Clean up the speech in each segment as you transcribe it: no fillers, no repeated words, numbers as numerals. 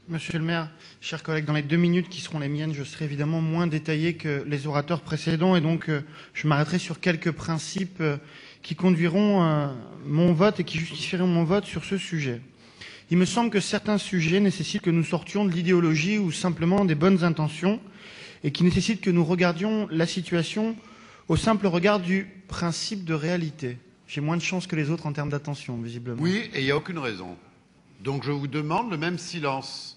Monsieur le maire, chers collègues, dans les 2 minutes qui seront les miennes, je serai évidemment moins détaillé que les orateurs précédents et donc je m'arrêterai sur quelques principes qui conduiront mon vote et qui justifieront mon vote sur ce sujet. Il me semble que certains sujets nécessitent que nous sortions de l'idéologie ou simplement des bonnes intentions et qui nécessitent que nous regardions la situation au simple regard du principe de réalité. J'ai moins de chance que les autres en termes d'attention, visiblement. Oui, et il n'y a aucune raison. Donc je vous demande le même silence.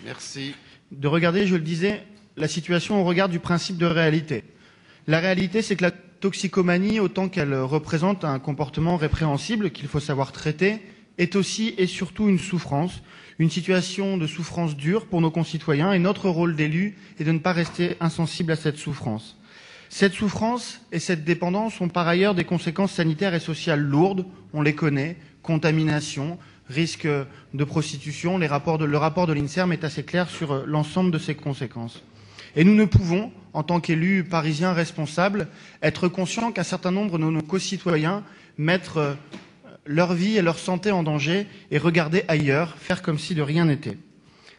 Merci. De regarder, je le disais, la situation au regard du principe de réalité. La réalité, c'est que la toxicomanie, autant qu'elle représente un comportement répréhensible qu'il faut savoir traiter, est aussi et surtout une souffrance, une situation de souffrance dure pour nos concitoyens, et notre rôle d'élu est de ne pas rester insensible à cette souffrance. Cette souffrance et cette dépendance ont par ailleurs des conséquences sanitaires et sociales lourdes, on les connaît, contamination, risque de prostitution. Le rapport de l'INSERM est assez clair sur l'ensemble de ces conséquences. Et nous ne pouvons, en tant qu'élus parisiens responsables, être conscients qu'un certain nombre de nos concitoyens mettent leur vie et leur santé en danger et regarder ailleurs, faire comme si de rien n'était.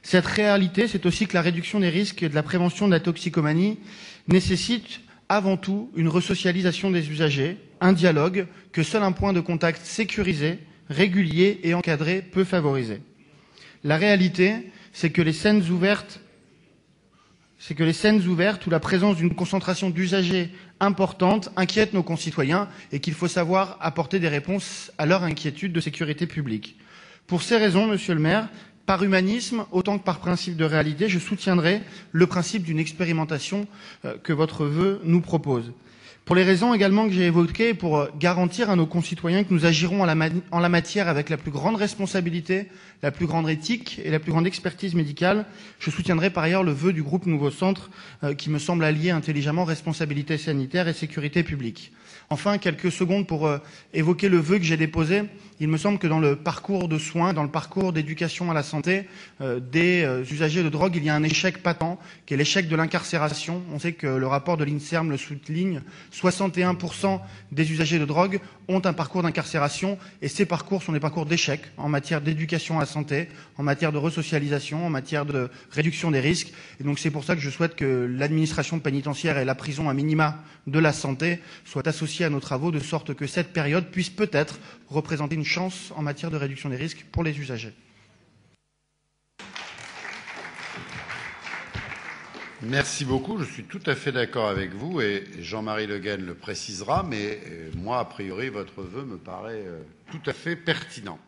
Cette réalité, c'est aussi que la réduction des risques et de la prévention de la toxicomanie nécessite avant tout une resocialisation des usagers, un dialogue que seul un point de contact sécurisé, régulier et encadré peut favoriser. La réalité, c'est que les scènes ouvertes où la présence d'une concentration d'usagers importante inquiète nos concitoyens et qu'il faut savoir apporter des réponses à leur inquiétude de sécurité publique. Pour ces raisons, monsieur le maire, par humanisme autant que par principe de réalité, je soutiendrai le principe d'une expérimentation que votre vœu nous propose. Pour les raisons également que j'ai évoquées, pour garantir à nos concitoyens que nous agirons en la matière avec la plus grande responsabilité, la plus grande éthique et la plus grande expertise médicale, je soutiendrai par ailleurs le vœu du groupe Nouveau Centre qui me semble allier intelligemment responsabilité sanitaire et sécurité publique. Enfin, quelques secondes pour évoquer le vœu que j'ai déposé. Il me semble que dans le parcours de soins, dans le parcours d'éducation à la santé des usagers de drogue, il y a un échec patent, qui est l'échec de l'incarcération. On sait que le rapport de l'INSERM le souligne, 61% des usagers de drogue ont un parcours d'incarcération, et ces parcours sont des parcours d'échec en matière d'éducation à la santé, en matière de resocialisation, en matière de réduction des risques. Et donc c'est pour ça que je souhaite que l'administration pénitentiaire et la prison à minima de la santé soient associées à nos travaux, de sorte que cette période puisse peut-être représenter une chance en matière de réduction des risques pour les usagers. Merci beaucoup. Je suis tout à fait d'accord avec vous et Jean-Marie Le Guen le précisera, mais moi, a priori, votre vœu me paraît tout à fait pertinent.